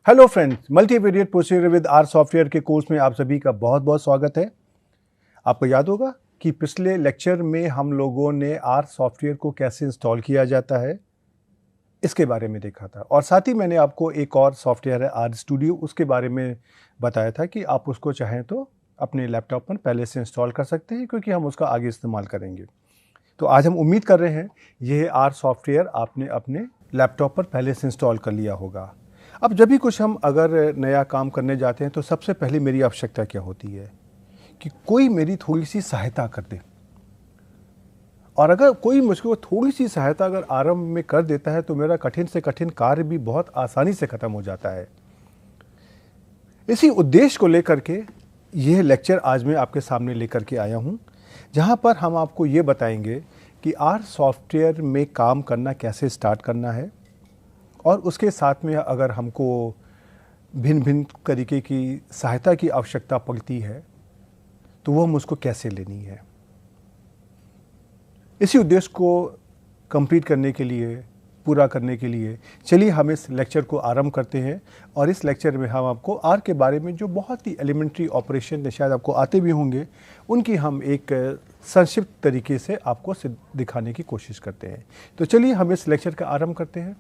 Hello friends, multivariate procedure with R software के course में आप सभी का बहुत बहुत स्वागत है। आपको याद होगा कि पिछले लेक्चर में हम लोगों ने आर सॉफ्टवेयर को कैसे इंस्टॉल किया जाता है इसके बारे में देखा था, और साथ ही मैंने आपको एक और सॉफ्टवेयर है आर स्टूडियो, उसके बारे में बताया था कि आप उसको चाहें तो अपने लैपटॉप पर पहले से इंस्टॉल कर सकते हैं, क्योंकि हम उसका आगे इस्तेमाल करेंगे। तो आज हम उम्मीद कर रहे हैं यह आर सॉफ्टवेयर आपने अपने लैपटॉप पर पहले से इंस्टॉल कर लिया होगा। अब जब भी कुछ हम अगर नया काम करने जाते हैं तो सबसे पहले मेरी आवश्यकता क्या होती है कि कोई मेरी थोड़ी सी सहायता कर दे, और अगर कोई मुझको थोड़ी सी सहायता अगर आरंभ में कर देता है तो मेरा कठिन से कठिन कार्य भी बहुत आसानी से ख़त्म हो जाता है। इसी उद्देश्य को लेकर के यह लेक्चर आज मैं आपके सामने लेकर के आया हूं, जहां पर हम आपको ये बताएंगे कि आर सॉफ्टवेयर में काम करना कैसे स्टार्ट करना है, और उसके साथ में अगर हमको भिन्न भिन्न तरीके की सहायता की आवश्यकता पड़ती है तो वह मुझको कैसे लेनी है। इसी उद्देश्य को कंप्लीट करने के लिए, पूरा करने के लिए चलिए हम इस लेक्चर को आरंभ करते हैं। और इस लेक्चर में हम आपको आर के बारे में जो बहुत ही एलिमेंट्री ऑपरेशन शायद आपको आते भी होंगे, उनकी हम एक संक्षिप्त तरीके से आपको दिखाने की कोशिश करते हैं। तो चलिए हम इस लेक्चर का आरंभ करते हैं।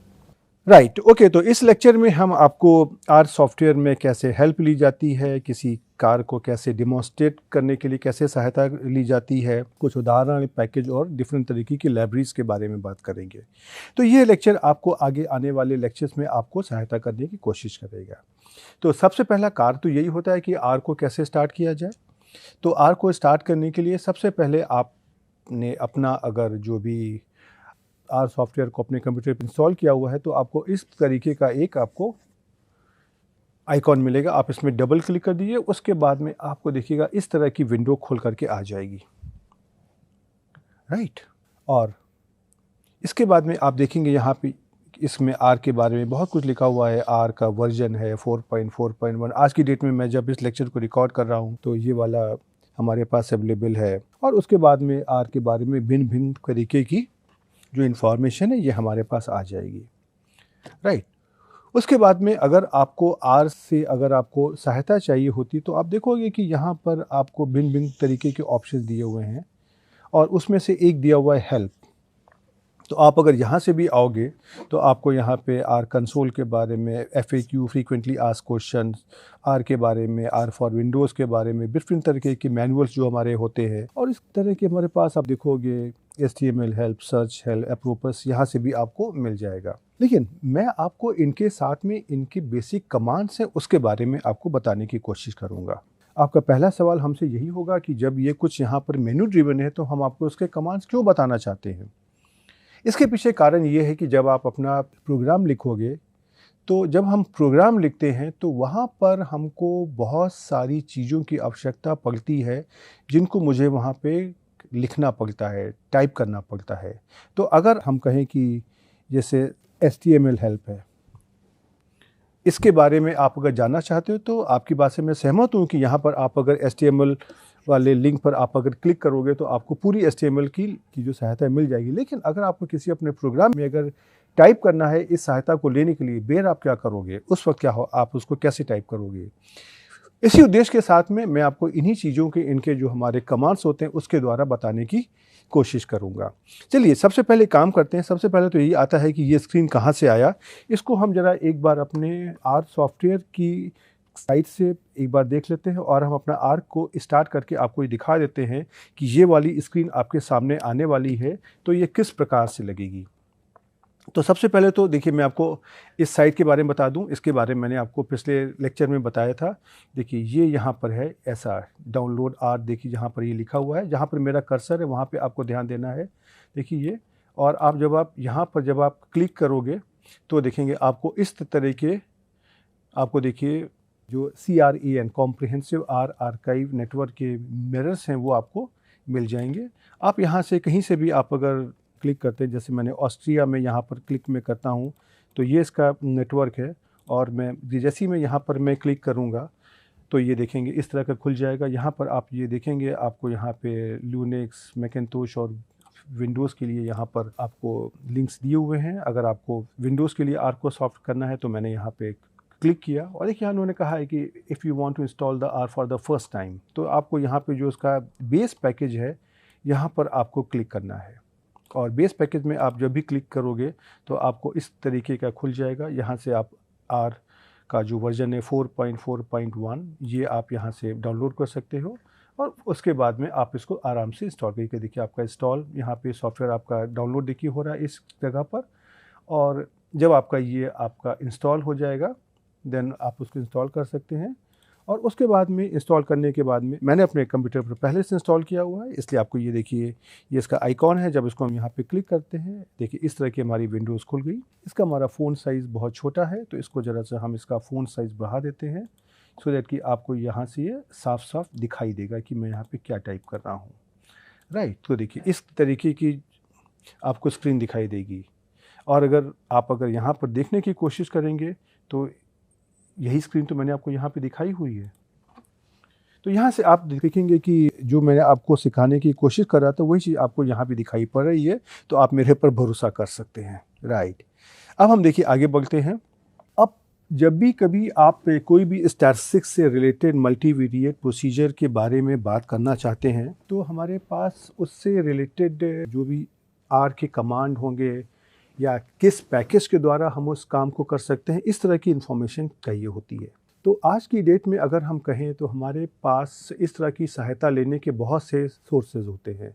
Right, okay. तो इस लेक्चर में हम आपको आर सॉफ्टवेयर में कैसे हेल्प ली जाती है, किसी कार को कैसे डिमॉन्स्ट्रेट करने के लिए कैसे सहायता ली जाती है, कुछ उदाहरण, पैकेज और डिफरेंट तरीके की लाइब्रेरीज के बारे में बात करेंगे। तो ये लेक्चर आपको आगे आने वाले लेक्चर्स में आपको सहायता करने की कोशिश करेगा। तो सबसे पहला कार तो यही होता है कि आर को कैसे स्टार्ट किया जाए। तो आर को स्टार्ट करने के लिए सबसे पहले आपने अपना अगर जो भी आर सॉफ्टवेयर को अपने कंप्यूटर पर इंस्टॉल किया हुआ है तो आपको इस तरीके का एक आपको आइकॉन मिलेगा। आप इसमें डबल क्लिक कर दीजिए, उसके बाद में आपको देखिएगा इस तरह की विंडो खोल करके आ जाएगी। राइट, और इसके बाद में आप देखेंगे यहाँ पे इसमें आर के बारे में बहुत कुछ लिखा हुआ है। आर का वर्जन है 4.4.1। आज की डेट में मैं जब इस लेक्चर को रिकॉर्ड कर रहा हूँ तो ये वाला हमारे पास अवेलेबल है। और उसके बाद में आर के बारे में भिन्न भिन्न तरीके की जो इन्फॉर्मेशन है ये हमारे पास आ जाएगी। राइट, उसके बाद में अगर आपको आर से अगर आपको सहायता चाहिए होती तो आप देखोगे कि यहाँ पर आपको भिन्न भिन्न तरीके के ऑप्शन दिए हुए हैं, और उसमें से एक दिया हुआ है हेल्प। तो आप अगर यहाँ से भी आओगे तो आपको यहाँ पे आर कंसोल के बारे में, FAQ frequently asked question, R के बारे में, आर फॉर विंडोज़ के बारे में, डिफरेंट तरीके के मैनुअल्स जो हमारे होते हैं, और इस तरह के हमारे पास आप देखोगे HTML हेल्प, सर्च हेल्प, अप्रोपस, यहाँ से भी आपको मिल जाएगा। लेकिन मैं आपको इनके साथ में इनके बेसिक कमांड्स हैं उसके बारे में आपको बताने की कोशिश करूँगा। आपका पहला सवाल हमसे यही होगा कि जब ये कुछ यहाँ पर मेनू ड्रिवन है तो हम आपको उसके कमांड्स क्यों बताना चाहते हैं। इसके पीछे कारण ये है कि जब आप अपना प्रोग्राम लिखोगे तो जब हम प्रोग्राम लिखते हैं तो वहाँ पर हमको बहुत सारी चीज़ों की आवश्यकता पड़ती है जिनको मुझे वहाँ पे लिखना पड़ता है, टाइप करना पड़ता है। तो अगर हम कहें कि जैसे HTML हेल्प है, इसके बारे में आप अगर जानना चाहते हो तो आपकी बात से मैं सहमत हूँ कि यहाँ पर आप अगर HTML वाले लिंक पर आप अगर क्लिक करोगे तो आपको पूरी HTML की जो सहायता मिल जाएगी। लेकिन अगर आपको किसी अपने प्रोग्राम में अगर टाइप करना है इस सहायता को लेने के लिए, बेर आप क्या करोगे, उस वक्त क्या हो, आप उसको कैसे टाइप करोगे। इसी उद्देश्य के साथ में मैं आपको इन्हीं चीज़ों के, इनके जो हमारे कमांड्स होते हैं उसके द्वारा बताने की कोशिश करूंगा। चलिए सबसे पहले काम करते हैं। सबसे पहले तो यही आता है कि ये स्क्रीन कहाँ से आया। इसको हम जरा एक बार अपने आर सॉफ्टवेयर की साइट से एक बार देख लेते हैं, और हम अपना आर को स्टार्ट करके आपको ये दिखा देते हैं कि ये वाली स्क्रीन आपके सामने आने वाली है तो ये किस प्रकार से लगेगी। तो सबसे पहले तो देखिए मैं आपको इस साइट के बारे में बता दूं। इसके बारे में मैंने आपको पिछले लेक्चर में बताया था। देखिए ये यहाँ पर है ऐसा डाउनलोड आर, देखिए यहाँ पर ये लिखा हुआ है, जहाँ पर मेरा कर्सर है वहाँ पे आपको ध्यान देना है। देखिए ये, और आप जब आप यहाँ पर जब आप क्लिक करोगे तो देखेंगे आपको इस तरह के, आपको देखिए जो CRAN comprehensive R archive network के मिरर्स हैं वो आपको मिल जाएंगे। आप यहाँ से कहीं से भी आप अगर क्लिक करते हैं, जैसे मैंने ऑस्ट्रिया में यहाँ पर क्लिक में करता हूँ तो ये इसका नेटवर्क है, और मैं जैसे ही मैं यहाँ पर मैं क्लिक करूँगा तो ये देखेंगे इस तरह का खुल जाएगा। यहाँ पर आप ये देखेंगे आपको यहाँ पे लिनक्स, मैकिन्टोश और विंडोज़ के लिए यहाँ पर आपको लिंक्स दिए हुए हैं। अगर आपको विंडोज़ के लिए आर को सॉफ्ट करना है तो मैंने यहाँ पे क्लिक किया और देखिए उन्होंने कहा है कि if you want to install the R for the first time, तो आपको यहाँ पे जो उसका बेस पैकेज है यहाँ पर आपको क्लिक करना है। और बेस पैकेज में आप जब भी क्लिक करोगे तो आपको इस तरीके का खुल जाएगा। यहाँ से आप आर का जो वर्जन है 4.4.1 ये आप यहाँ से डाउनलोड कर सकते हो और उसके बाद में आप इसको आराम से इंस्टॉल करके देखिए आपका इंस्टॉल यहाँ पे सॉफ्टवेयर आपका डाउनलोड देखिए हो रहा है इस जगह पर। और जब आपका ये आपका इंस्टॉल हो जाएगा देन आप उसको इंस्टॉल कर सकते हैं। और उसके बाद में इंस्टॉल करने के बाद में मैंने अपने कंप्यूटर पर पहले से इंस्टॉल किया हुआ है, इसलिए आपको ये देखिए ये इसका आइकॉन है। जब इसको हम यहाँ पे क्लिक करते हैं देखिए इस तरह की हमारी विंडोज़ खुल गई। इसका हमारा फ़ोन साइज़ बहुत छोटा है तो इसको ज़रा सा हम इसका फ़ोन साइज़ बढ़ा देते हैं सो दैट कि आपको यहाँ से ये साफ साफ दिखाई देगा कि मैं यहाँ पे क्या टाइप कर रहा हूँ। राइट, तो देखिए इस तरीके की आपको स्क्रीन दिखाई देगी। और अगर यहाँ पर देखने की कोशिश करेंगे तो यही स्क्रीन तो मैंने आपको यहाँ पे दिखाई हुई है। तो यहाँ से आप देखेंगे कि जो मैंने आपको सिखाने की कोशिश कर रहा था वही चीज़ आपको यहाँ पे दिखाई पड़ रही है, तो आप मेरे पर भरोसा कर सकते हैं। राइट, अब हम देखिए आगे बढ़ते हैं। अब जब भी कभी आप कोई भी स्टैटिस्टिक्स से रिलेटेड मल्टीवेरिएट प्रोसीजर के बारे में बात करना चाहते हैं तो हमारे पास उससे रिलेटेड जो भी आर के कमांड होंगे या किस पैकेज के द्वारा हम उस काम को कर सकते हैं, इस तरह की इन्फॉर्मेशन चाहिए होती है। तो आज की डेट में अगर हम कहें तो हमारे पास इस तरह की सहायता लेने के बहुत से सोर्सेज होते हैं।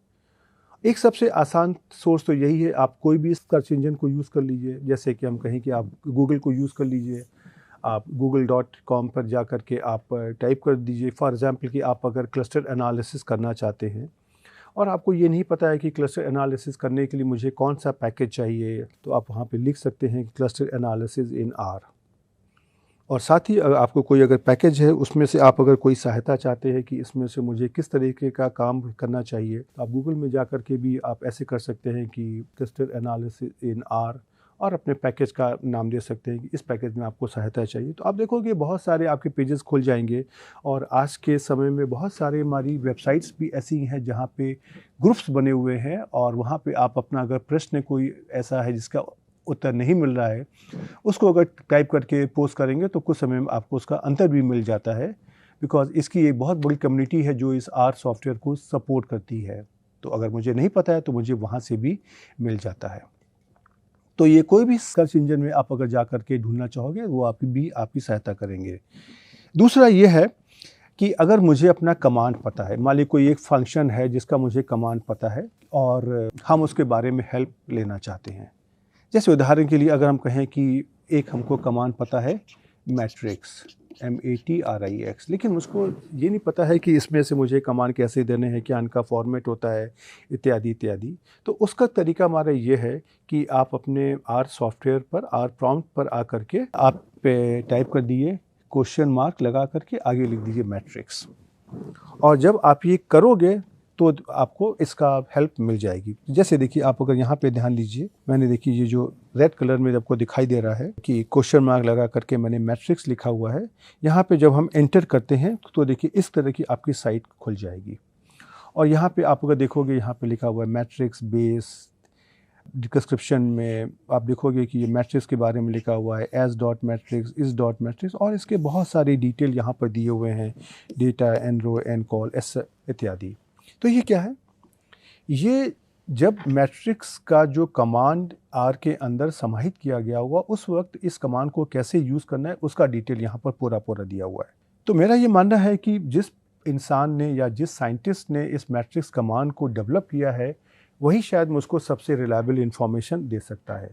एक सबसे आसान सोर्स तो यही है, आप कोई भी सर्च इंजन को यूज़ कर लीजिए। जैसे कि हम कहें कि आप गूगल को यूज़ कर लीजिए। आप google.com पर जा कर के आप टाइप कर दीजिए फॉर एग्ज़ाम्पल कि आप अगर क्लस्टर एनालिसिस करना चाहते हैं और आपको ये नहीं पता है कि क्लस्टर एनालिसिस करने के लिए मुझे कौन सा पैकेज चाहिए, तो आप वहाँ पे लिख सकते हैं क्लस्टर एनालिसिस इन आर। और साथ ही आपको कोई अगर पैकेज है उसमें से आप अगर कोई सहायता चाहते हैं कि इसमें से मुझे किस तरीके का काम करना चाहिए, तो आप गूगल में जा कर के भी आप ऐसे कर सकते हैं कि क्लस्टर एनालिसिस इन आर और अपने पैकेज का नाम दे सकते हैं कि इस पैकेज में आपको सहायता चाहिए। तो आप देखोगे बहुत सारे आपके पेजेस खुल जाएंगे। और आज के समय में बहुत सारे हमारी वेबसाइट्स भी ऐसी हैं जहाँ पे ग्रुप्स बने हुए हैं और वहाँ पे आप अपना अगर प्रश्न कोई ऐसा है जिसका उत्तर नहीं मिल रहा है उसको अगर टाइप करके पोस्ट करेंगे तो कुछ समय में आपको उसका आंसर भी मिल जाता है, बिकॉज इसकी एक बहुत बड़ी कम्युनिटी है जो इस आर सॉफ्टवेयर को सपोर्ट करती है। तो अगर मुझे नहीं पता है तो मुझे वहाँ से भी मिल जाता है। तो ये कोई भी सर्च इंजन में आप अगर जा कर के ढूंढना चाहोगे वो आपकी सहायता करेंगे। दूसरा ये है कि अगर मुझे अपना कमांड पता है, मान ली कोई एक फंक्शन है जिसका मुझे कमांड पता है और हम उसके बारे में हेल्प लेना चाहते हैं। जैसे उदाहरण के लिए अगर हम कहें कि एक हमको कमांड पता है मैट्रिक्स MATRIX, लेकिन मुझको ये नहीं पता है कि इसमें से मुझे कमांड कैसे देने हैं, क्या इनका फॉर्मेट होता है, इत्यादि इत्यादि। तो उसका तरीका हमारा ये है कि आप अपने आर सॉफ्टवेयर पर आर प्रॉम्प्ट पर आ करके आप टाइप कर दिए क्वेश्चन मार्क लगा करके आगे लिख दीजिए मैट्रिक्स। और जब आप ये करोगे तो आपको इसका हेल्प मिल जाएगी। जैसे देखिए आप अगर यहाँ पे ध्यान दीजिए, मैंने देखिए ये जो रेड कलर में आपको दिखाई दे रहा है कि क्वेश्चन मार्क लगा करके मैंने मैट्रिक्स लिखा हुआ है। यहाँ पे जब हम एंटर करते हैं तो देखिए इस तरह की आपकी साइट खुल जाएगी। और यहाँ पे आप अगर देखोगे यहाँ पे लिखा हुआ है मैट्रिक्स बेस। डिस्क्रिप्शन में आप देखोगे कि ये मैट्रिक्स के बारे में लिखा हुआ है एस डॉट मैट्रिक्स, इस डॉट मैट्रिक्स, और इसके बहुत सारे डिटेल यहाँ पर दिए हुए हैं, डेटा, एन रो, एन कॉल, एस इत्यादि। तो ये क्या है, ये जब मैट्रिक्स का जो कमांड आर के अंदर समाहित किया गया होगा उस वक्त इस कमांड को कैसे यूज़ करना है उसका डिटेल यहाँ पर पूरा दिया हुआ है। तो मेरा ये मानना है कि जिस इंसान ने या जिस साइंटिस्ट ने इस मैट्रिक्स कमांड को डेवलप किया है वही शायद मुझको सबसे रिलायबल इन्फॉर्मेशन दे सकता है।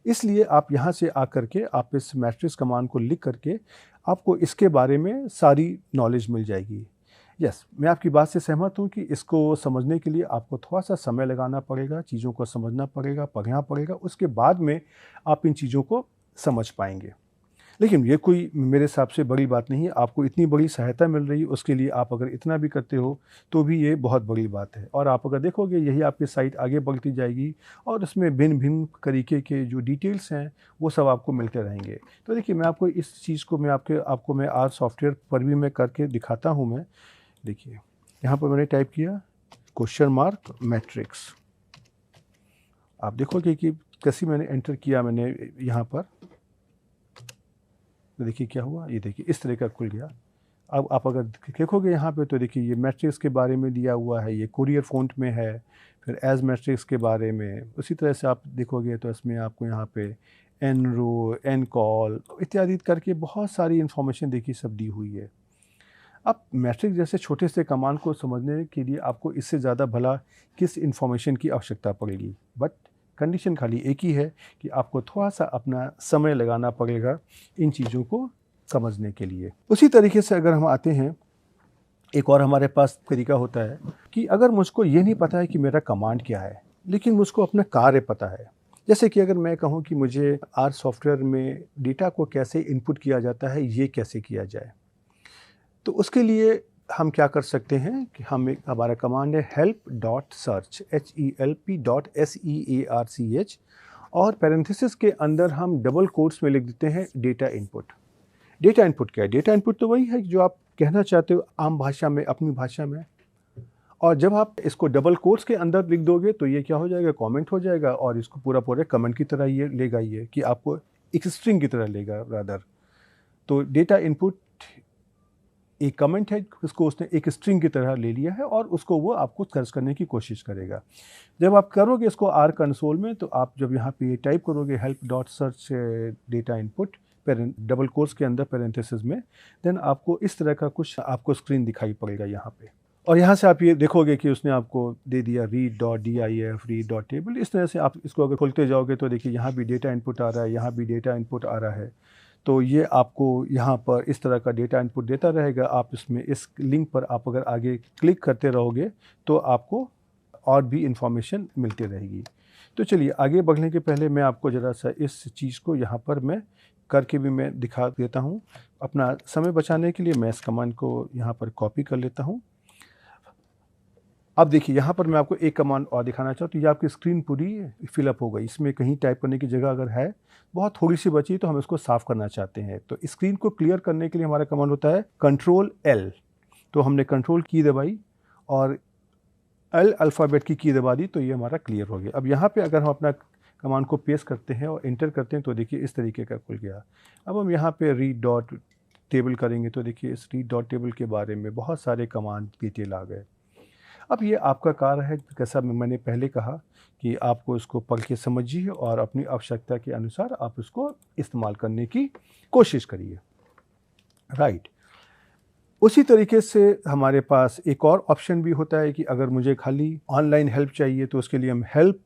इसलिए आप यहाँ से आकर के आप इस मैट्रिक्स कमांड को लिख करके आपको इसके बारे में सारी नॉलेज मिल जाएगी। यस, मैं आपकी बात से सहमत हूँ कि इसको समझने के लिए आपको थोड़ा सा समय लगाना पड़ेगा, चीज़ों को समझना पड़ेगा, पढ़ना पड़ेगा, उसके बाद में आप इन चीज़ों को समझ पाएंगे। लेकिन ये कोई मेरे हिसाब से बड़ी बात नहीं है। आपको इतनी बड़ी सहायता मिल रही है, उसके लिए आप अगर इतना भी करते हो तो भी ये बहुत बड़ी बात है। और आप अगर देखोगे यही आपकी साइट आगे बढ़ती जाएगी और उसमें भिन्न भिन्न तरीके के जो डिटेल्स हैं वो सब आपको मिलते रहेंगे। तो देखिए मैं आपको इस चीज़ को मैं आर सॉफ्टवेयर पर भी मैं करके दिखाता हूँ। मैं देखिए यहाँ पर मैंने टाइप किया क्वेश्चन मार्क मैट्रिक्स। आप देखोगे कि कैसे मैंने एंटर किया, मैंने यहाँ पर तो देखिए क्या हुआ, ये देखिए इस तरह का खुल गया। अब आप अगर देखोगे यहाँ पे तो देखिए ये मैट्रिक्स के बारे में दिया हुआ है, ये कुरियर फ़ॉन्ट में है, फिर एज मैट्रिक्स के बारे में। उसी तरह से आप देखोगे तो इसमें आपको यहाँ पे एन रो, एन कॉल इत्यादि करके बहुत सारी इन्फॉर्मेशन देखिए सब दी हुई है। अब मैट्रिक्स जैसे छोटे से कमांड को समझने के लिए आपको इससे ज़्यादा भला किस इन्फॉर्मेशन की आवश्यकता पड़ेगी, बट कंडीशन खाली एक ही है कि आपको थोड़ा सा अपना समय लगाना पड़ेगा इन चीज़ों को समझने के लिए। उसी तरीके से अगर हम आते हैं, एक और हमारे पास तरीका होता है कि अगर मुझको ये नहीं पता है कि मेरा कमांड क्या है, लेकिन मुझको अपना कार्य पता है। जैसे कि अगर मैं कहूँ कि मुझे आर सॉफ्टवेयर में डेटा को कैसे इनपुट किया जाता है, ये कैसे किया जाए, तो उसके लिए हम क्या कर सकते हैं कि हमारा कमांड है help.search HELP.SEARCH और पैरेंथेसिस के अंदर हम डबल कोट्स में लिख देते हैं डेटा इनपुट। डेटा इनपुट क्या है? डेटा इनपुट तो वही है जो आप कहना चाहते हो आम भाषा में, अपनी भाषा में। और जब आप इसको डबल कोट्स के अंदर लिख दोगे तो ये क्या हो जाएगा, कमेंट हो जाएगा, और इसको पूरा पूरे कमेंट की तरह ये लेगा, ये कि आपको एक स्ट्रिंग की तरह लेगा रादर। तो डेटा इनपुट एक कमेंट है, उसको उसने एक स्ट्रिंग की तरह ले लिया है और उसको वो आपको सर्च करने की कोशिश करेगा। जब आप करोगे इसको आर कंसोल में, तो आप जब यहाँ पे टाइप करोगे help.search data input double quotes के अंदर पैरेंथेसिस में, देन आपको इस तरह का कुछ आपको स्क्रीन दिखाई पड़ेगा यहाँ पे। और यहाँ से आप ये देखोगे कि उसने आपको दे दिया read.dif, read.table। इस तरह से आप इसको अगर खोलते जाओगे तो देखिए यहाँ भी डेटा इनपुट आ रहा है, यहाँ भी डेटा इनपुट आ रहा है। तो ये आपको यहाँ पर इस तरह का डेटा इनपुट देता रहेगा। आप इसमें इस लिंक पर आप अगर आगे क्लिक करते रहोगे तो आपको और भी इंफॉर्मेशन मिलती रहेगी। तो चलिए आगे बढ़ने के पहले मैं आपको ज़रा सा इस चीज़ को यहाँ पर मैं करके भी मैं दिखा देता हूँ। अपना समय बचाने के लिए मैं इस कमांड को यहाँ पर कॉपी कर लेता हूँ। अब देखिए यहाँ पर मैं आपको एक कमांड और दिखाना चाहूँ, तो ये आपकी स्क्रीन पूरी फिलअप हो गई। इसमें कहीं टाइप करने की जगह अगर है, बहुत थोड़ी सी बची, तो हम इसको साफ़ करना चाहते हैं। तो स्क्रीन को क्लियर करने के लिए हमारा कमांड होता है Ctrl+L। तो हमने कंट्रोल की दबाई और L अल्फ़ाबेट की दबा दी, तो ये हमारा क्लियर हो गया। अब यहाँ पे अगर हम अपना कमांड को पेस्ट करते हैं और इंटर करते हैं तो देखिए इस तरीके का खुल गया। अब हम यहाँ पे read.table करेंगे तो देखिए इस read.table के बारे में बहुत सारे कमांड डिटेल आ गए। अब ये आपका कार्य है, जैसा मैंने पहले कहा कि आपको इसको पढ़ के समझिए और अपनी आवश्यकता के अनुसार आप इसको इस्तेमाल करने की कोशिश करिए। राइट। उसी तरीके से हमारे पास एक और ऑप्शन भी होता है कि अगर मुझे खाली ऑनलाइन हेल्प चाहिए तो उसके लिए हम हेल्प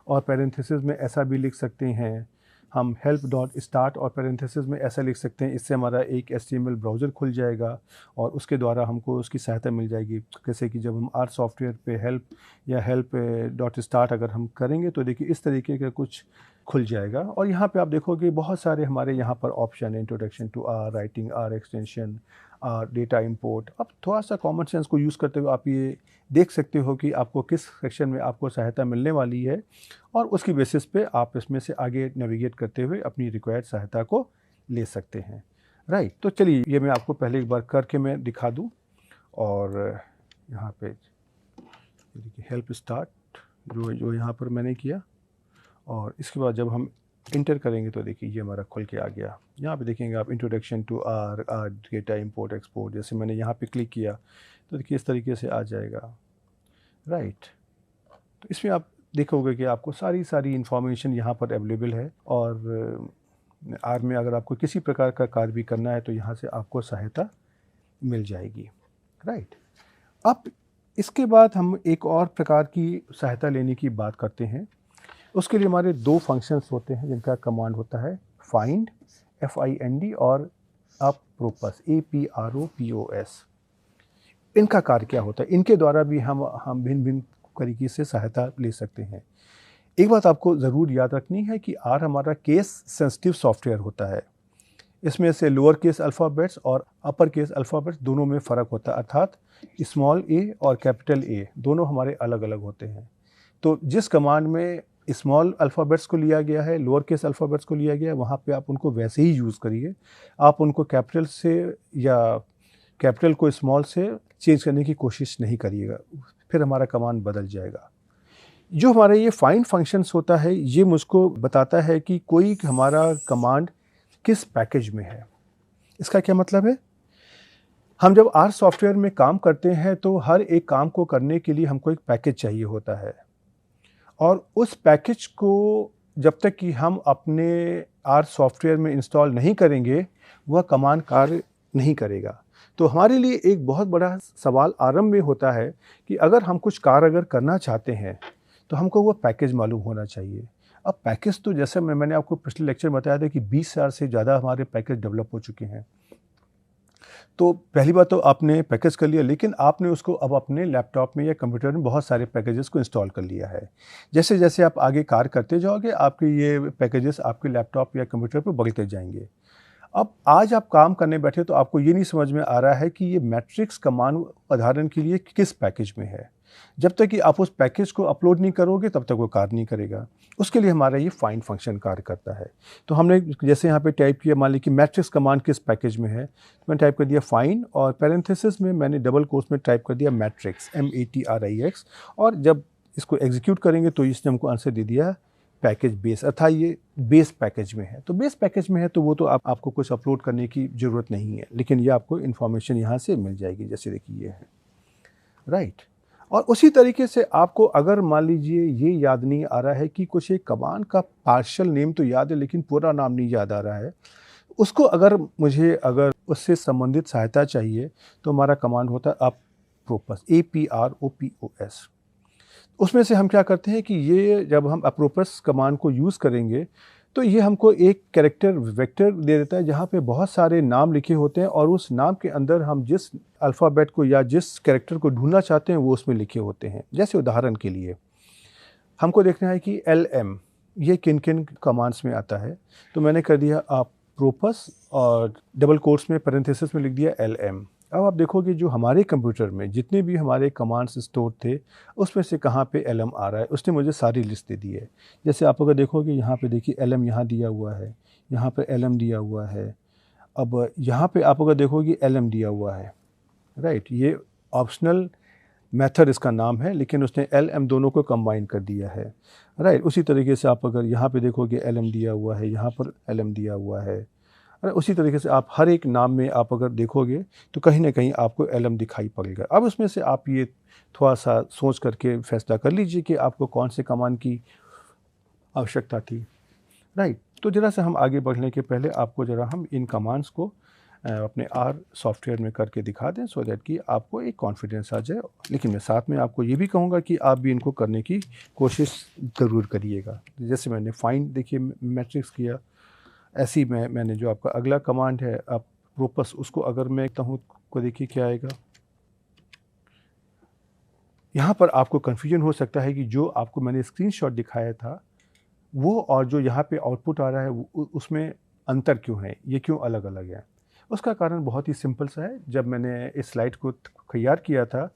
और पैरेंथेसिस में ऐसा भी लिख सकते हैं, हम help.start और पैरेंथेसिस में ऐसा लिख सकते हैं। इससे हमारा एक HTML ब्राउज़र खुल जाएगा और उसके द्वारा हमको उसकी सहायता मिल जाएगी। जैसे कि जब हम आर सॉफ्टवेयर पे हेल्प या help.start अगर हम करेंगे तो देखिए इस तरीके का कुछ खुल जाएगा। और यहाँ पे आप देखोगे बहुत सारे हमारे यहाँ पर ऑप्शन है, introduction to R, writing R extension, data import. अब थोड़ा सा कॉमन सेंस को यूज़ करते हुए आप ये देख सकते हो कि आपको किस सेक्शन में आपको सहायता मिलने वाली है और उसकी बेसिस पे आप इसमें से आगे नेविगेट करते हुए अपनी रिक्वायर्ड सहायता को ले सकते हैं। राइट। तो चलिए ये मैं आपको पहले एक बार करके मैं दिखा दूं। और यहाँ पे देखिए हेल्प स्टार्ट जो यहाँ पर मैंने किया, और इसके बाद जब हम इंटर करेंगे तो देखिए ये हमारा खुल के आ गया। यहाँ पे देखेंगे आप introduction to R data import export, जैसे मैंने यहाँ पे क्लिक किया तो देखिए इस तरीके से आ जाएगा। राइट। तो इसमें आप देखोगे कि आपको सारी इन्फॉर्मेशन यहाँ पर अवेलेबल है, और आर में अगर आपको किसी प्रकार का कार्य भी करना है तो यहाँ से आपको सहायता मिल जाएगी। राइट। अब इसके बाद हम एक और प्रकार की सहायता लेने की बात करते हैं। उसके लिए हमारे दो फंक्शंस होते हैं जिनका कमांड होता है फाइंड FIND और अप्रोपस APROPOS। इनका कार्य क्या होता है, इनके द्वारा भी हम भिन्न तरीके से सहायता ले सकते हैं। एक बात आपको ज़रूर याद रखनी है कि आर हमारा केस सेंसिटिव सॉफ्टवेयर होता है। इसमें से लोअर केस अल्फ़ाबेट्स और अपर केस अल्फ़ाबेट्स दोनों में फ़र्क होता है, अर्थात स्मॉल a और कैपिटल A दोनों हमारे अलग अलग होते हैं। तो जिस कमांड में स्मॉल अल्फ़ाबेट्स को लिया गया है, लोअर केस अल्फ़ाबेट्स को लिया गया है, वहाँ पे आप उनको वैसे ही यूज़ करिए। आप उनको कैपिटल से या कैपिटल को स्मॉल से चेंज करने की कोशिश नहीं करिएगा, फिर हमारा कमांड बदल जाएगा। जो हमारा ये फाइंड फंक्शंस होता है, ये मुझको बताता है कि कोई हमारा कमांड किस पैकेज में है। इसका क्या मतलब है? हम जब आर सॉफ्टवेयर में काम करते हैं तो हर एक काम को करने के लिए हमको एक पैकेज चाहिए होता है, और उस पैकेज को जब तक कि हम अपने आर सॉफ्टवेयर में इंस्टॉल नहीं करेंगे, वह कमांड कार्य नहीं करेगा। तो हमारे लिए एक बहुत बड़ा सवाल आरंभ में होता है कि अगर हम कुछ कार्य अगर करना चाहते हैं, तो हमको वो पैकेज मालूम होना चाहिए। अब पैकेज तो जैसे मैंने आपको पिछले लेक्चर में बताया था कि 20,000 से ज़्यादा हमारे पैकेज डेवलप हो चुके हैं। तो पहली बात तो आपने पैकेज कर लिया, लेकिन आपने उसको अब अपने लैपटॉप में या कंप्यूटर में बहुत सारे पैकेजेस को इंस्टॉल कर लिया है। जैसे जैसे आप आगे कार्य करते जाओगे, आपके ये पैकेजेस आपके लैपटॉप या कंप्यूटर पे बढ़ते जाएंगे। अब आज आप काम करने बैठे तो आपको ये नहीं समझ में आ रहा है कि ये मैट्रिक्स कमांड उदाहरण के लिए किस पैकेज में है। जब तक कि आप उस पैकेज को अपलोड नहीं करोगे, तब तक वो कार्य नहीं करेगा। उसके लिए हमारा ये फाइंड फंक्शन कार्य करता है। तो हमने जैसे यहाँ पे टाइप किया, मान ली कि मैट्रिक्स कमांड किस पैकेज में है, तो मैंने टाइप कर दिया फाइंड, और पैरेंथेसिस में मैंने डबल कोट्स में टाइप कर दिया मैट्रिक्स, MATRIX, और जब इसको एग्जीक्यूट करेंगे तो इसने हमको आंसर दे दिया पैकेज बेस, अर्थात ये बेस पैकेज में है। तो बेस पैकेज में है तो वो तो आपको कुछ अपलोड करने की ज़रूरत नहीं है, लेकिन ये आपको इन्फॉर्मेशन यहाँ से मिल जाएगी। जैसे देखिए ये है, राइट। और उसी तरीके से आपको अगर मान लीजिए ये याद नहीं आ रहा है कि कुछ एक कमांड का पार्शियल नेम तो याद है लेकिन पूरा नाम नहीं याद आ रहा है, उसको अगर उससे संबंधित सहायता चाहिए, तो हमारा कमांड होता है अप्रोपस, APROPOS। उसमें से हम क्या करते हैं कि ये जब हम अप्रोपस कमांड को यूज़ करेंगे, तो ये हमको एक कैरेक्टर वेक्टर दे देता है जहाँ पे बहुत सारे नाम लिखे होते हैं, और उस नाम के अंदर हम जिस अल्फ़ाबेट को या जिस कैरेक्टर को ढूंढना चाहते हैं वो उसमें लिखे होते हैं। जैसे उदाहरण के लिए हमको देखना है कि LM ये किन किन कमांड्स में आता है, तो मैंने कर दिया अप्रोपस और डबल कोट्स में पैरेंथेसिस में लिख दिया LM। अब आप देखोगे जो हमारे कंप्यूटर में जितने भी हमारे कमांड्स स्टोर थे, उसमें से कहाँ पे LM आ रहा है, उसने मुझे सारी लिस्ट दे दी है। जैसे आप अगर देखोगे यहाँ पे देखिए LM यहाँ दिया हुआ है, यहाँ पे LM दिया हुआ है। अब यहाँ पे आप अगर देखोगे LM दिया हुआ है, राइट। ये ऑप्शनल मेथड इसका नाम है, लेकिन उसने LM दोनों को कंबाइन कर दिया है, राइट। उसी तरीके से आप अगर यहाँ पे देखोगे LM दिया हुआ है, यहाँ पर LM दिया हुआ है। और उसी तरीके से आप हर एक नाम में आप अगर देखोगे तो कहीं ना कहीं आपको LM दिखाई पड़ेगा। अब उसमें से आप ये थोड़ा सा सोच करके फैसला कर लीजिए कि आपको कौन से कमांड की आवश्यकता थी, राइट। तो ज़रा से हम आगे बढ़ने के पहले आपको ज़रा हम इन कमांड्स को अपने आर सॉफ्टवेयर में करके दिखा दें, सो दैट कि आपको एक कॉन्फिडेंस आ जाए। लेकिन मैं साथ में आपको ये भी कहूँगा कि आप भी इनको करने की कोशिश ज़रूर करिएगा। जैसे मैंने फाइंड देखिए मैट्रिक्स किया, ऐसी मैंने जो आपका अगला कमांड है अप्रोपस, उसको अगर मैं कहता हूँ को देखिए क्या आएगा। यहाँ पर आपको कन्फ्यूजन हो सकता है कि जो आपको मैंने स्क्रीनशॉट दिखाया था वो और जो यहाँ पे आउटपुट आ रहा है उसमें अंतर क्यों है, ये क्यों अलग अलग है। उसका कारण बहुत ही सिंपल सा है। जब मैंने इस स्लाइड को तैयार किया था,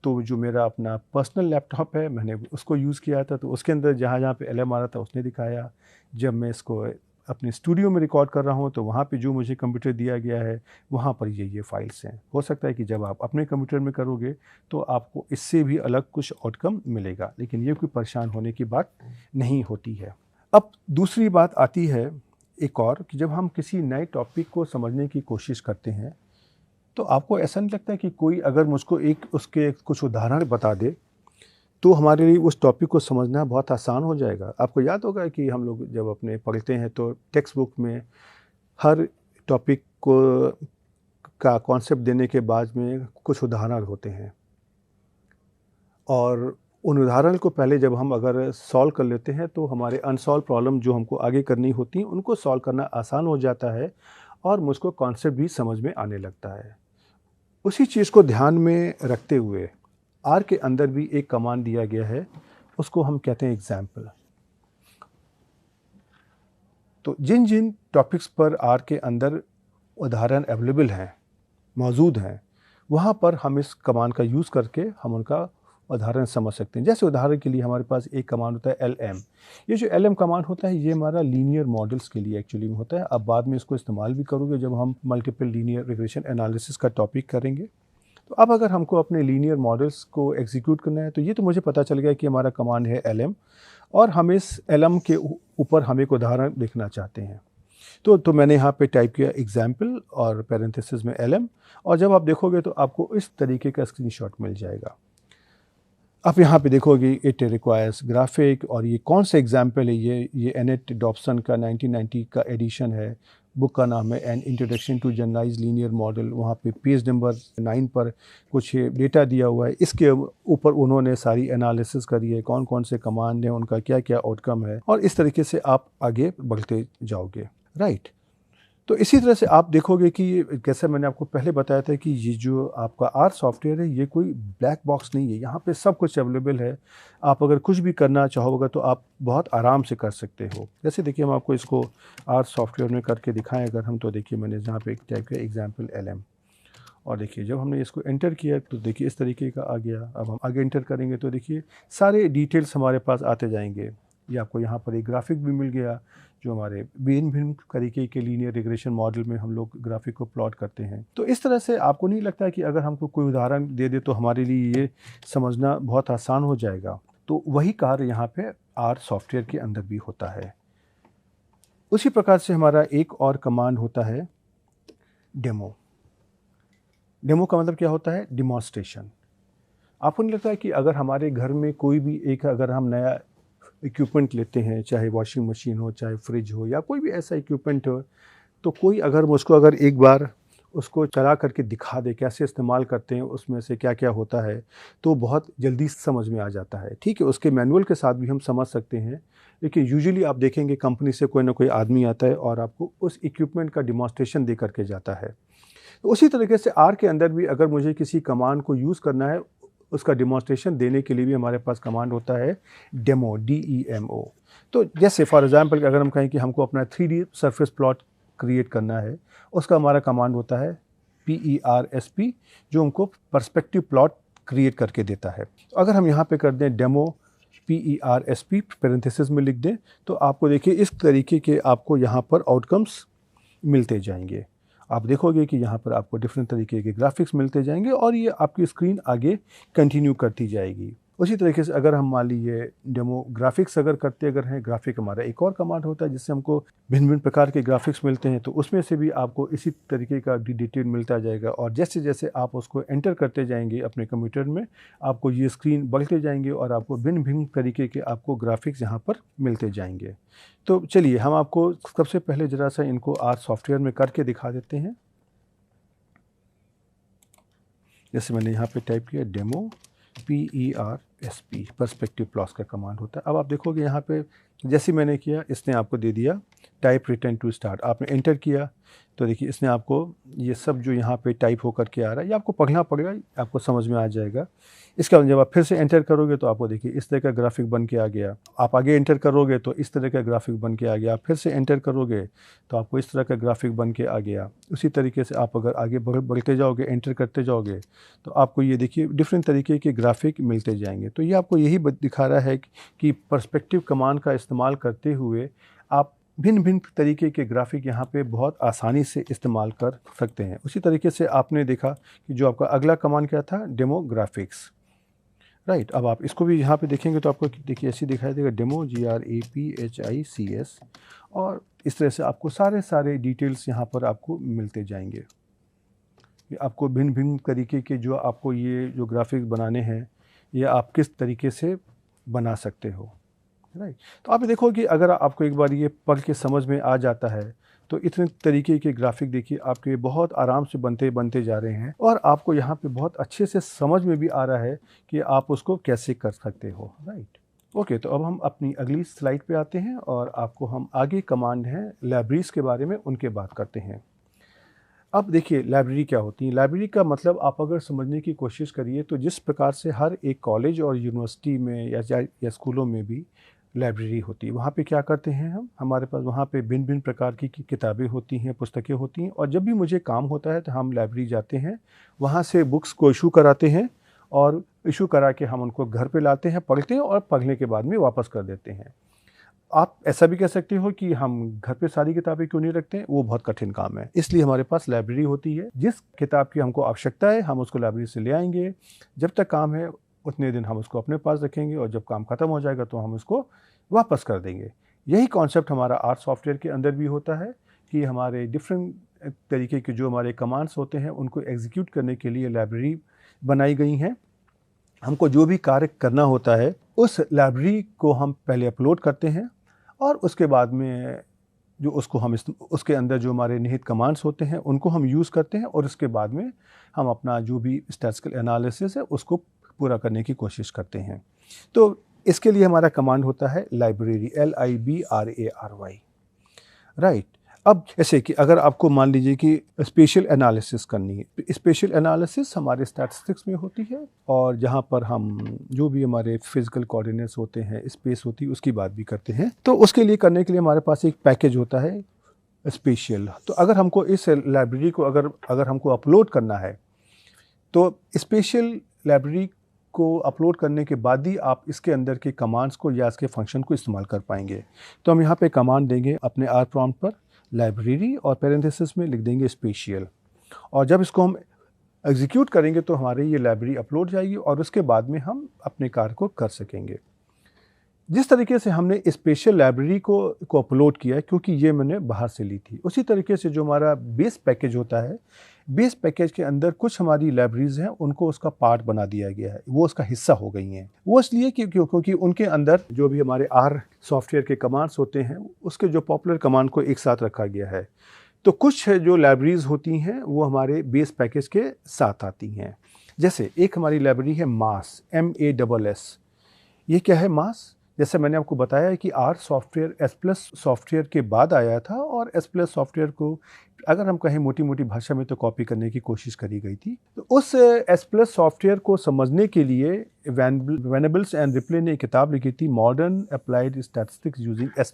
तो जो मेरा अपना पर्सनल लैपटॉप है मैंने उसको यूज़ किया था, तो उसके अंदर जहाँ जहाँ पे LM आ रहा था उसने दिखाया। जब मैं इसको अपने स्टूडियो में रिकॉर्ड कर रहा हूँ, तो वहाँ पे जो मुझे कंप्यूटर दिया गया है वहाँ पर ये फाइल्स हैं। हो सकता है कि जब आप अपने कंप्यूटर में करोगे तो आपको इससे भी अलग कुछ आउटकम मिलेगा, लेकिन ये कोई परेशान होने की बात नहीं होती है। अब दूसरी बात आती है एक और, कि जब हम किसी नए टॉपिक को समझने की कोशिश करते हैं, तो आपको ऐसा नहीं लगता कि कोई अगर मुझको उसके कुछ उदाहरण बता दे तो हमारे लिए उस टॉपिक को समझना बहुत आसान हो जाएगा। आपको याद होगा कि हम लोग जब अपने पढ़ते हैं तो टेक्स्ट बुक में हर टॉपिक को का कॉन्सेप्ट देने के बाद में कुछ उदाहरण होते हैं, और उन उदाहरण को पहले जब हम अगर सॉल्व कर लेते हैं तो हमारे अनसॉल्व प्रॉब्लम जो हमको आगे करनी होती हैं उनको सॉल्व करना आसान हो जाता है, और मुझको कॉन्सेप्ट भी समझ में आने लगता है। उसी चीज़ को ध्यान में रखते हुए आर के अंदर भी एक कमांड दिया गया है, उसको हम कहते हैं एग्जाम्पल। तो जिन जिन टॉपिक्स पर आर के अंदर उदाहरण अवेलेबल हैं, मौजूद हैं, वहाँ पर हम इस कमांड का यूज़ करके हम उनका उदाहरण समझ सकते हैं। जैसे उदाहरण के लिए हमारे पास एक कमांड होता है LM। ये जो LM कमांड होता है ये हमारा लीनियर मॉडल्स के लिए एक्चुअली में होता है। अब बाद में इसको इस्तेमाल भी करोगे जब हम मल्टीपल लीनियर रिग्रेशन एनालिसिस का टॉपिक करेंगे। तो अब अगर हमको अपने लीनियर मॉडल्स को एग्जीक्यूट करना है, तो ये तो मुझे पता चल गया कि हमारा कमांड है LM, और हम इस LM के ऊपर हम एक उदाहरण देखना चाहते हैं। तो मैंने यहाँ पे टाइप किया एग्जाम्पल और पैरेंथेसिस में LM, और जब आप देखोगे तो आपको इस तरीके का स्क्रीनशॉट मिल जाएगा। आप यहाँ पे देखोगे इट रिक्वायर्स ग्राफिक, और ये कौन सा एग्जाम्पल है, ये एनेट डॉब्सन का 1990 का एडिशन है। बुक का नाम है an introduction to generalize linear model. वहाँ पे पेज नंबर 9 पर कुछ डेटा दिया हुआ है, इसके ऊपर उन्होंने सारी एनालिसिस करी है, कौन कौन से कमांड है, उनका क्या क्या आउटकम है, और इस तरीके से आप आगे बढ़ते जाओगे, राइट। तो इसी तरह से आप देखोगे कि जैसे मैंने आपको पहले बताया था कि ये जो आपका आर सॉफ्टवेयर है ये कोई ब्लैक बॉक्स नहीं है, यहाँ पे सब कुछ अवेलेबल है। आप अगर कुछ भी करना चाहोगे तो आप बहुत आराम से कर सकते हो। जैसे देखिए हम आपको इसको आर सॉफ्टवेयर में करके दिखाएं अगर हम, तो देखिए मैंने जहाँ पे टाइप किया एग्जाम्पल LM, और देखिए जब हमने इसको एंटर किया तो देखिए इस तरीके का आ गया। अब हम आगे एंटर करेंगे तो देखिए सारे डिटेल्स हमारे पास आते जाएंगे। ये आपको यहाँ पर एक ग्राफिक भी मिल गया, जो हमारे भिन्न भिन्न तरीके के लीनियर रिग्रेशन मॉडल में हम लोग ग्राफिक को प्लॉट करते हैं। तो इस तरह से आपको नहीं लगता कि अगर हमको कोई उदाहरण दे दे तो हमारे लिए ये समझना बहुत आसान हो जाएगा? तो वही कार्य यहाँ पे आर सॉफ्टवेयर के अंदर भी होता है। उसी प्रकार से हमारा एक और कमांड होता है डेमो। डेमो का मतलब क्या होता है? डिमॉन्स्ट्रेशन। आपको नहीं लगता है कि अगर हमारे घर में कोई भी एक, अगर हम नया इक्विपमेंट लेते हैं, चाहे वॉशिंग मशीन हो, चाहे फ्रिज हो, या कोई भी ऐसा इक्विपमेंट हो, तो कोई अगर उसको अगर एक बार उसको चला करके दिखा दे कैसे इस्तेमाल करते हैं, उसमें से क्या क्या होता है, तो बहुत जल्दी समझ में आ जाता है। ठीक है, उसके मैनुअल के साथ भी हम समझ सकते हैं, लेकिन यूजुअली आप देखेंगे कंपनी से कोई ना कोई आदमी आता है और आपको उस इक्विपमेंट का डिमॉन्स्ट्रेशन दे करके जाता है। तो उसी तरीके से आर के अंदर भी अगर मुझे किसी कमांड को यूज़ करना है, उसका डिमॉन्स्ट्रेशन देने के लिए भी हमारे पास कमांड होता है डेमो, DEMO। तो जैसे फॉर एग्जांपल अगर हम कहें कि हमको अपना 3D सरफेस प्लॉट क्रिएट करना है, उसका हमारा कमांड होता है PERSP, जो हमको पर्सपेक्टिव प्लॉट क्रिएट करके देता है। तो अगर हम यहाँ पे कर दें डेमो PERSP पैरेंथेसिस में लिख दें, तो आपको देखिए इस तरीके के आपको यहाँ पर आउटकम्स मिलते जाएंगे। आप देखोगे कि यहाँ पर आपको डिफरेंट तरीके के ग्राफिक्स मिलते जाएंगे और ये आपकी स्क्रीन आगे कंटिन्यू करती जाएगी। उसी तरीके से अगर हम मान लीजिए डेमो ग्राफिक्स अगर करते अगर हैं, ग्राफिक हमारा एक और कमांड होता है जिससे हमको भिन्न भिन्न प्रकार के ग्राफिक्स मिलते हैं, तो उसमें से भी आपको इसी तरीके का डिटेल मिलता जाएगा। और जैसे जैसे आप उसको एंटर करते जाएंगे अपने कंप्यूटर में, आपको ये स्क्रीन बढ़ते जाएंगे और आपको भिन्न भिन्न तरीके के आपको ग्राफिक्स यहाँ पर मिलते जाएंगे। तो चलिए हम आपको सबसे पहले ज़रा सा इनको आर सॉफ्टवेयर में करके दिखा देते हैं। जैसे मैंने यहाँ पे टाइप किया डेमो PERSP, पर्सपेक्टिव प्लॉट्स का कमांड होता है। अब आप देखोगे यहाँ पे जैसे मैंने किया, इसने आपको दे दिया टाइप रिटर्न टू स्टार्ट। आपने एंटर किया तो देखिए इसने आपको ये सब जो यहाँ पे टाइप होकर के आ रहा है, ये आपको पढ़ना पड़ेगा, आपको समझ में आ जाएगा। इसके बाद जब आप फिर से एंटर करोगे तो आपको देखिए इस तरह का ग्राफिक बन के आ गया। आप आगे एंटर करोगे तो इस तरह का ग्राफिक बन के आ गया। आप फिर से एंटर करोगे तो आपको इस तरह का ग्राफिक बन के आ गया। उसी तरीके से आप अगर आगे बढ़ते जाओगे, एंटर करते जाओगे, तो आपको ये देखिए डिफरेंट तरीके के ग्राफिक मिलते जाएंगे। तो ये आपको यही दिखा रहा है कि पर्सपेक्टिव कमांड का इस्तेमाल करते हुए आप भिन्न भिन्न तरीके के ग्राफिक यहाँ पे बहुत आसानी से इस्तेमाल कर सकते हैं। उसी तरीके से आपने देखा कि जो आपका अगला कमांड क्या था, डेमो ग्राफिक्स, राइट। अब आप इसको भी यहाँ पे देखेंगे तो आपको देखिए ऐसे दिखाई देगा डेमो GRAPHICS, और इस तरह से आपको सारे डिटेल्स यहाँ पर आपको मिलते जाएंगे। आपको भिन्न भिन्न तरीके के जो आपको ये जो ग्राफिक्स बनाने हैं, ये आप किस तरीके से बना सकते हो, राइट। तो आप देखो कि अगर आपको एक बार ये पढ़ के समझ में आ जाता है तो इतने तरीके के ग्राफिक देखिए आपके बहुत आराम से बनते जा रहे हैं, और आपको यहाँ पे बहुत अच्छे से समझ में भी आ रहा है कि आप उसको कैसे कर सकते हो, राइट। ओके, तो अब हम अपनी अगली स्लाइड पे आते हैं और आपको हम आगे कमांड हैं लाइब्रेरीज के बारे में उनके बात करते हैं। अब देखिए लाइब्रेरी क्या होती है। लाइब्रेरी का मतलब आप अगर समझने की कोशिश करिए तो जिस प्रकार से हर एक कॉलेज और यूनिवर्सिटी में या स्कूलों में भी लाइब्रेरी होती है, वहाँ पे क्या करते हैं हम, हमारे पास वहाँ पे भिन्न भिन्न प्रकार की किताबें होती हैं, पुस्तकें होती हैं, और जब भी मुझे काम होता है तो हम लाइब्रेरी जाते हैं, वहाँ से बुक्स को इशू कराते हैं, और इशू करा के हम उनको घर पे लाते हैं, पढ़ते हैं, और पढ़ने के बाद में वापस कर देते हैं। आप ऐसा भी कह सकते हो कि हम घर पे सारी किताबें क्यों नहीं रखते हैं, वो बहुत कठिन काम है, इसलिए हमारे पास लाइब्रेरी होती है। जिस किताब की हमको आवश्यकता है हम उसको लाइब्रेरी से ले आएंगे, जब तक काम है उतने दिन हम उसको अपने पास रखेंगे, और जब काम ख़त्म हो जाएगा तो हम उसको वापस कर देंगे। यही कॉन्सेप्ट हमारा आर सॉफ्टवेयर के अंदर भी होता है कि हमारे डिफरेंट तरीके के जो हमारे कमांड्स होते हैं उनको एग्जीक्यूट करने के लिए लाइब्रेरी बनाई गई हैं। हमको जो भी कार्य करना होता है उस लाइब्रेरी को हम पहले अपलोड करते हैं और उसके बाद में जो उसको हम उसके अंदर जो हमारे निहित कमांड्स होते हैं उनको हम यूज़ करते हैं और उसके बाद में हम अपना जो भी स्टैटिस्टिकल एनालिसिस है उसको पूरा करने की कोशिश करते हैं। तो इसके लिए हमारा कमांड होता है लाइब्रेरी, LIBRARY, राइट। अब जैसे कि अगर आपको मान लीजिए कि स्पेशल एनालिसिस करनी है, तो स्पेशल एनालिसिस हमारे स्टैटिस्टिक्स में होती है और जहाँ पर हम जो भी हमारे फिजिकल कोऑर्डिनेट्स होते हैं, स्पेस होती है, उसकी बात भी करते हैं। तो उसके लिए करने के लिए हमारे पास एक पैकेज होता है स्पेशल। तो अगर हमको इस लाइब्रेरी को अगर हमको अपलोड करना है तो स्पेशल लाइब्रेरी को अपलोड करने के बाद ही आप इसके अंदर के कमांड्स को या इसके फंक्शन को इस्तेमाल कर पाएंगे। तो हम यहाँ पे कमांड देंगे अपने आर प्रॉम्प्ट पर लाइब्रेरी और पैरेंथेसिस में लिख देंगे स्पेशल, और जब इसको हम एग्जीक्यूट करेंगे तो हमारी ये लाइब्रेरी अपलोड जाएगी और उसके बाद में हम अपने कार्य को कर सकेंगे। जिस तरीके से हमने स्पेशल लाइब्रेरी को अपलोड किया है, क्योंकि ये मैंने बाहर से ली थी, उसी तरीके से जो हमारा बेस पैकेज होता है, बेस पैकेज के अंदर कुछ हमारी लाइब्रेरीज हैं उनको उसका पार्ट बना दिया गया है, वो उसका हिस्सा हो गई हैं। वो इसलिए क्योंकि उनके अंदर जो भी हमारे आर सॉफ्टवेयर के कमांड्स होते हैं उसके जो पॉपुलर कमांड को एक साथ रखा गया है। तो कुछ जो लाइब्रेरीज होती हैं वो हमारे बेस पैकेज के साथ आती हैं। जैसे एक हमारी लाइब्रेरी है मास, MASS। ये क्या है मास? जैसे मैंने आपको बताया है कि आर सॉफ्टवेयर S+ सॉफ्टवेयर के बाद आया था और S+ सॉफ्टवेयर को अगर हम कहें मोटी मोटी भाषा में तो कॉपी करने की कोशिश करी गई थी। तो उस S+ सॉफ्टवेयर को समझने के लिए वेनेबल्स एंड रिप्ले ने एक किताब लिखी थी, modern applied statistics using S+।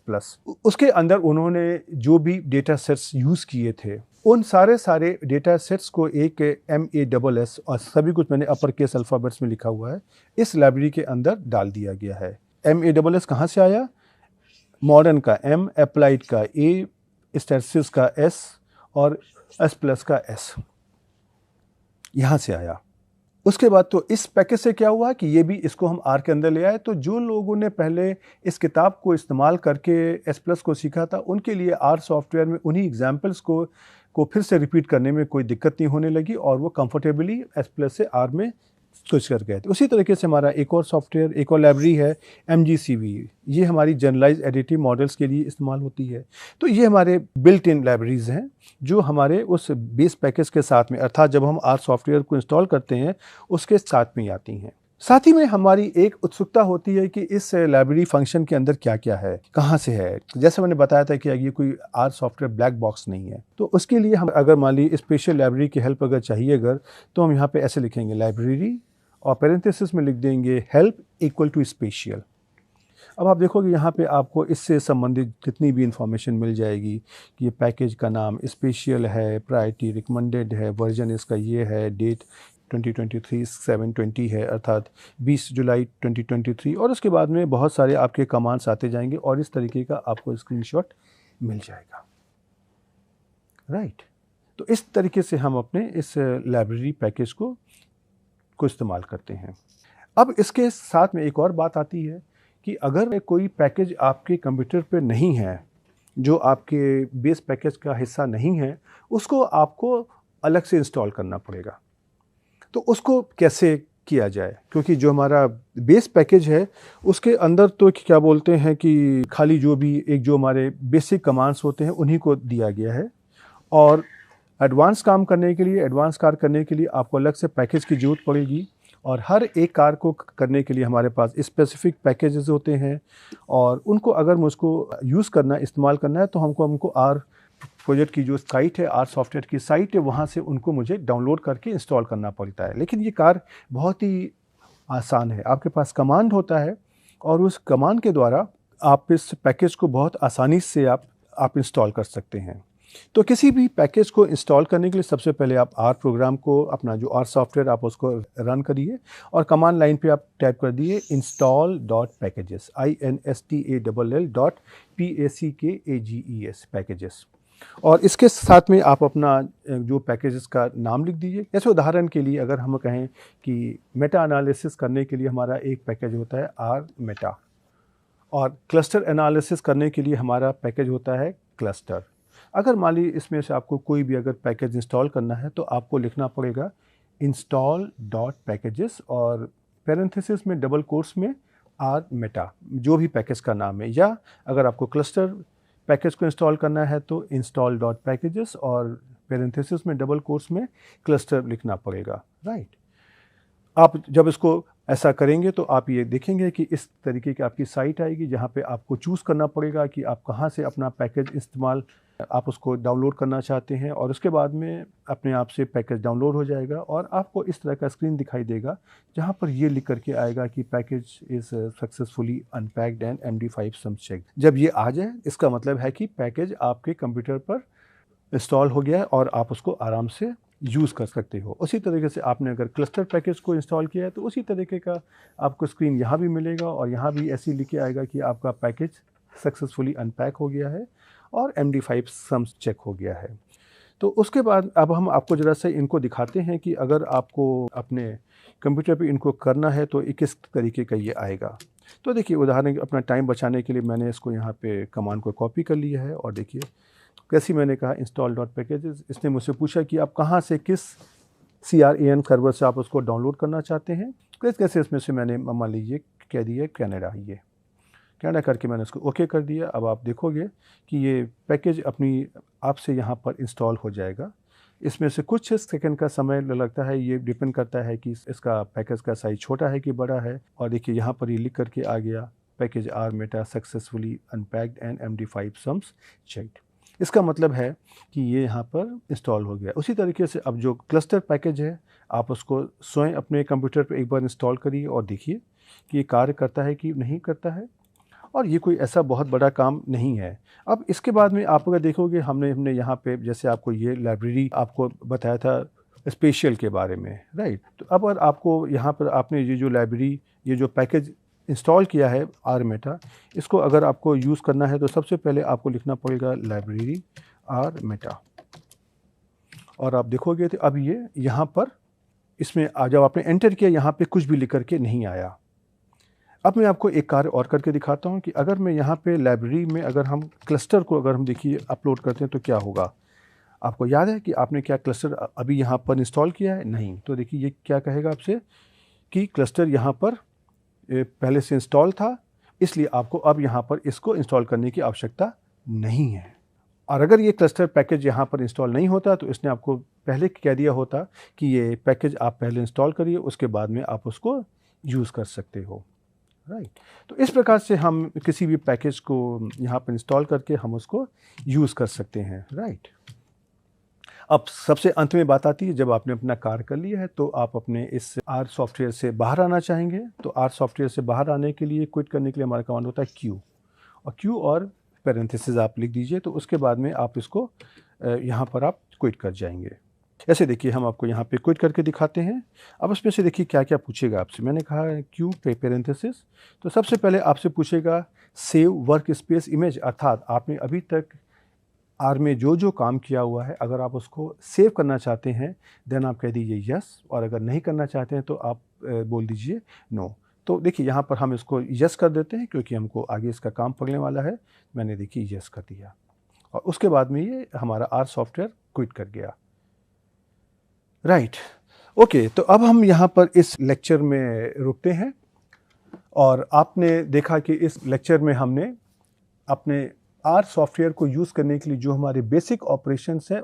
उसके अंदर उन्होंने जो भी डेटा सेट्स यूज़ किए थे उन सारे डेटा सेट्स को एक MASS, और सभी कुछ मैंने अपर केस अल्फ़ाबेट्स में लिखा हुआ है, इस लाइब्रेरी के अंदर डाल दिया गया है। MASS कहाँ से आया? मॉडर्न का M, अप्लाइड का A, स्टैटिस्टिक्स का S और S+ का S, यहाँ से आया। उसके बाद तो इस पैकेज से क्या हुआ कि ये भी इसको हम आर के अंदर ले आए। तो जो लोगों ने पहले इस किताब को इस्तेमाल करके S+ को सीखा था उनके लिए आर सॉफ्टवेयर में उन्हीं एग्जाम्पल्स को फिर से रिपीट करने में कोई दिक्कत नहीं होने लगी और वो कंफर्टेबली S+ से आर में स्विच कर गए थे। उसी तरीके से हमारा एक और सॉफ्टवेयर, एक और लाइब्रेरी है MGCV। ये हमारी जनरलाइज एडिटिव मॉडल्स के लिए इस्तेमाल होती है। तो ये हमारे बिल्ट इन लाइब्रेरीज हैं जो हमारे उस बेस पैकेज के साथ में, अर्थात जब हम आर सॉफ्टवेयर को इंस्टॉल करते हैं उसके साथ में ही आती हैं। साथ ही में हमारी एक उत्सुकता होती है कि इस लाइब्रेरी फंक्शन के अंदर क्या क्या है, कहाँ से है। जैसे मैंने बताया था कि ये कोई आर सॉफ्टवेयर ब्लैक बॉक्स नहीं है। तो उसके लिए हम अगर मान ली स्पेशल लाइब्रेरी की हेल्प अगर चाहिए तो हम यहाँ पे ऐसे लिखेंगे लाइब्रेरी और पैरेंथेसिस में लिख देंगे हेल्प इक्वल टू स्पेशल। अब आप देखोगे यहाँ पे आपको इससे संबंधित जितनी भी इंफॉर्मेशन मिल जाएगी कि ये पैकेज का नाम स्पेशल है, प्रायोरिटी रिकमेंडेड है, वर्जन इसका ये है, डेट 2023/7/20 है, अर्थात 20 जुलाई 2023, और उसके बाद में बहुत सारे आपके कमांड्स आते जाएंगे और इस तरीके का आपको स्क्रीनशॉट मिल जाएगा, राइट। तो इस तरीके से हम अपने इस लाइब्रेरी पैकेज को इस्तेमाल करते हैं। अब इसके साथ में एक और बात आती है कि अगर कोई पैकेज आपके कंप्यूटर पे नहीं है, जो आपके बेस पैकेज का हिस्सा नहीं है, उसको आपको अलग से इंस्टॉल करना पड़ेगा। तो उसको कैसे किया जाए? क्योंकि जो हमारा बेस पैकेज है उसके अंदर तो क्या बोलते हैं कि खाली जो हमारे बेसिक कमांड्स होते हैं उन्हीं को दिया गया है, और एडवांस कार्य करने के लिए आपको अलग से पैकेज की ज़रूरत पड़ेगी। और हर एक कार्य को करने के लिए हमारे पास स्पेसिफिक पैकेजेस होते हैं और उनको अगर मुझको इस्तेमाल करना है तो हमको आर प्रोजेक्ट की जो साइट है, आर सॉफ्टवेयर की साइट है, वहाँ से उनको मुझे डाउनलोड करके इंस्टॉल करना पड़ता है। लेकिन ये कार्य बहुत ही आसान है। आपके पास कमांड होता है और उस कमांड के द्वारा आप इस पैकेज को बहुत आसानी से आप इंस्टॉल कर सकते हैं। तो किसी भी पैकेज को इंस्टॉल करने के लिए सबसे पहले आप आर प्रोग्राम को, अपना जो आर सॉफ्टवेयर, आप उसको रन करिए और कमांड लाइन पे आप टाइप कर दिए install.packages, install.packages पैकेजेस, और इसके साथ में आप अपना जो पैकेजेस का नाम लिख दीजिए। जैसे उदाहरण के लिए अगर हम कहें कि मेटा एनालिसिस करने के लिए हमारा एक पैकेज होता है आर मेटा, और क्लस्टर एनालिसिस करने के लिए हमारा पैकेज होता है क्लस्टर। अगर मान लीजिए इसमें से आपको कोई भी अगर पैकेज इंस्टॉल करना है तो आपको लिखना पड़ेगा इंस्टॉल डॉट पैकेजेस और पैरेंथेसिस में डबल कोट्स में आर मेटा, जो भी पैकेज का नाम है। या अगर आपको क्लस्टर पैकेज को इंस्टॉल करना है तो इंस्टॉल डॉट पैकेजेस और पैरेंथेसिस में डबल कोट्स में क्लस्टर लिखना पड़ेगा, राइट। आप जब इसको ऐसा करेंगे तो आप ये देखेंगे कि इस तरीके की आपकी साइट आएगी जहाँ पे आपको चूज़ करना पड़ेगा कि आप कहाँ से अपना पैकेज इस्तेमाल आप उसको डाउनलोड करना चाहते हैं, और उसके बाद में अपने आप से पैकेज डाउनलोड हो जाएगा और आपको इस तरह का स्क्रीन दिखाई देगा जहाँ पर ये लिख करके आएगा कि package is successfully unpacked and MD5 sums check. जब ये आ जाए इसका मतलब है कि पैकेज आपके कंप्यूटर पर इंस्टॉल हो गया है और आप उसको आराम से यूज़ कर सकते हो। उसी तरीके से आपने अगर क्लस्टर पैकेज को इंस्टॉल किया है तो उसी तरीके का आपको स्क्रीन यहाँ भी मिलेगा और यहाँ भी ऐसे ही लिख के आएगा कि आपका पैकेज सक्सेसफुली अनपैक हो गया है और MD5 सम्स चेक हो गया है। तो उसके बाद अब हम आपको ज़रा सा इनको दिखाते हैं कि अगर आपको अपने कंप्यूटर पे इनको करना है तो किस तरीके का ये आएगा। तो देखिए, उदाहरण अपना टाइम बचाने के लिए मैंने इसको यहाँ पे कमांड को कॉपी कर लिया है और देखिए कैसे मैंने कहा इंस्टॉल डॉट पैकेजेस। इसने मुझसे पूछा कि आप कहाँ से किस CRAN सर्वर से आप उसको डाउनलोड करना चाहते हैं। कैसे इसमें से मैंने मान लीजिए कह दिया कनाडा, ये कनाडा करके मैंने उसको ओके कर दिया। अब आप देखोगे कि ये पैकेज अपनी आप से यहाँ पर इंस्टॉल हो जाएगा। इसमें से कुछ सेकंड का समय लगता है, ये डिपेंड करता है कि इसका पैकेज का साइज़ छोटा है कि बड़ा है। और देखिए यहाँ पर ये लिख करके आ गया package R meta successfully unpacked and MD5 sums checked. इसका मतलब है कि ये यहाँ पर इंस्टॉल हो गया। उसी तरीके से अब जो क्लस्टर पैकेज है आप उसको स्वयं अपने कंप्यूटर पर एक बार इंस्टॉल करिए और देखिए कि ये कार्य करता है कि नहीं करता है, और ये कोई ऐसा बहुत बड़ा काम नहीं है। अब इसके बाद में आप अगर देखोगे हमने यहाँ पे जैसे आपको ये लाइब्रेरी आपको बताया था स्पेशल के बारे में, राइट। तो अब अगर आपको यहाँ पर आपने ये जो लाइब्रेरी ये जो पैकेज इंस्टॉल किया है आर मेटा, इसको अगर आपको यूज़ करना है तो सबसे पहले आपको लिखना पड़ेगा लाइब्रेरी आर मेटा। और आप देखोगे तो अब ये यहाँ पर इसमें जब आपने एंटर किया यहाँ पे कुछ भी लिख करके नहीं आया। अब मैं आपको एक कार्य और करके दिखाता हूँ कि अगर मैं यहाँ पे लाइब्रेरी में अगर हम क्लस्टर को अगर हम देखिए अपलोड करते हैं तो क्या होगा। आपको याद है कि आपने क्या क्लस्टर अभी यहाँ पर इंस्टॉल किया है? नहीं। तो देखिए ये क्या कहेगा आपसे कि क्लस्टर यहाँ पर पहले से इंस्टॉल था, इसलिए आपको अब यहाँ पर इसको इंस्टॉल करने की आवश्यकता नहीं है। और अगर ये क्लस्टर पैकेज यहाँ पर इंस्टॉल नहीं होता तो इसने आपको पहले कह दिया होता कि ये पैकेज आप पहले इंस्टॉल करिए, उसके बाद में आप उसको यूज़ कर सकते हो, राइट। तो इस प्रकार से हम किसी भी पैकेज को यहाँ पर इंस्टॉल करके हम उसको यूज़ कर सकते हैं, राइट। अब सबसे अंत में बात आती है, जब आपने अपना कार्य कर लिया है तो आप अपने इस आर सॉफ्टवेयर से बाहर आना चाहेंगे। तो आर सॉफ्टवेयर से बाहर आने के लिए, क्विट करने के लिए हमारा कमांड होता है क्यू, और क्यू और पैरेंथेसिस आप लिख दीजिए। तो उसके बाद में आप इसको यहाँ पर आप क्विट कर जाएंगे। ऐसे देखिए हम आपको यहाँ पे क्विट करके दिखाते हैं। अब उसमें से देखिए क्या क्या पूछेगा आपसे। मैंने कहा क्यू पैरेंथेसिस, तो सबसे पहले आपसे पूछेगा सेव वर्क स्पेस इमेज, अर्थात आपने अभी तक आर में जो जो काम किया हुआ है अगर आप उसको सेव करना चाहते हैं देन आप कह दीजिए यस, और अगर नहीं करना चाहते हैं तो आप बोल दीजिए नो। तो देखिए यहाँ पर हम इसको यस कर देते हैं क्योंकि हमको आगे इसका काम पड़ने वाला है। मैंने देखिए यस कर दिया और उसके बाद में ये हमारा आर सॉफ्टवेयर क्विट कर गया, राइट। ओके, तो अब हम यहाँ पर इस लेक्चर में रुकते हैं और आपने देखा कि इस लेक्चर में हमने अपने आर सॉफ्टवेयर को यूज़ करने के लिए जो हमारे बेसिक ऑपरेशंस हैं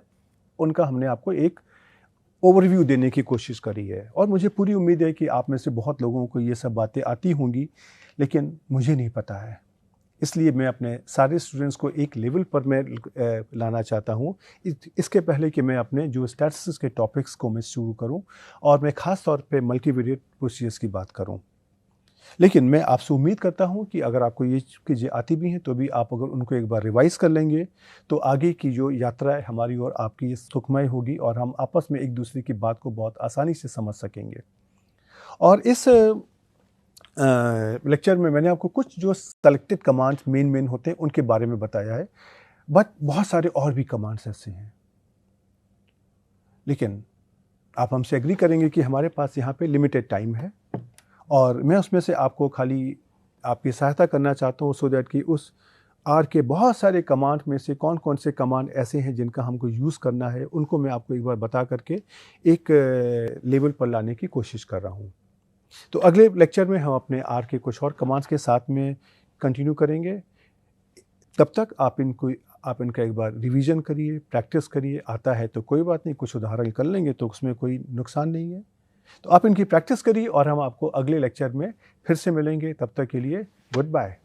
उनका हमने आपको एक ओवरव्यू देने की कोशिश करी है। और मुझे पूरी उम्मीद है कि आप में से बहुत लोगों को ये सब बातें आती होंगी, लेकिन मुझे नहीं पता है। इसलिए मैं अपने सारे स्टूडेंट्स को एक लेवल पर मैं लाना चाहता हूँ। इसके पहले कि मैं अपने जो स्टैटिस्टिक्स के टॉपिक्स को मैं शुरू करूँ और मैं ख़ास तौर पे मल्टीवेरिएट प्रोसीजर्स की बात करूँ। लेकिन मैं आपसे उम्मीद करता हूं कि अगर आपको ये चीज़ें आती भी हैं तो भी आप अगर उनको एक बार रिवाइज़ कर लेंगे तो आगे की जो यात्रा है हमारी और आपकी सुखमय होगी और हम आपस में एक दूसरे की बात को बहुत आसानी से समझ सकेंगे। और इस लेक्चर में मैंने आपको कुछ जो सेलेक्टेड कमांड्स मेन होते हैं उनके बारे में बताया है, बट बहुत सारे और भी कमांड्स ऐसे हैं। लेकिन आप हमसे एग्री करेंगे कि हमारे पास यहाँ पे लिमिटेड टाइम है और मैं उसमें से आपको खाली आपकी सहायता करना चाहता हूँ, सो दैट कि उस आर के बहुत सारे कमांड में से कौन कौन से कमांड ऐसे हैं जिनका हमको यूज़ करना है, उनको मैं आपको एक बार बता करके एक लेवल पर लाने की कोशिश कर रहा हूँ। तो अगले लेक्चर में हम अपने आर के कुछ और कमांड्स के साथ में कंटिन्यू करेंगे। तब तक आप इनका एक बार रिवीजन करिए, प्रैक्टिस करिए। आता है तो कोई बात नहीं, कुछ उदाहरण कर लेंगे तो उसमें कोई नुकसान नहीं है। तो आप इनकी प्रैक्टिस करिए और हम आपको अगले लेक्चर में फिर से मिलेंगे। तब तक के लिए गुड बाय।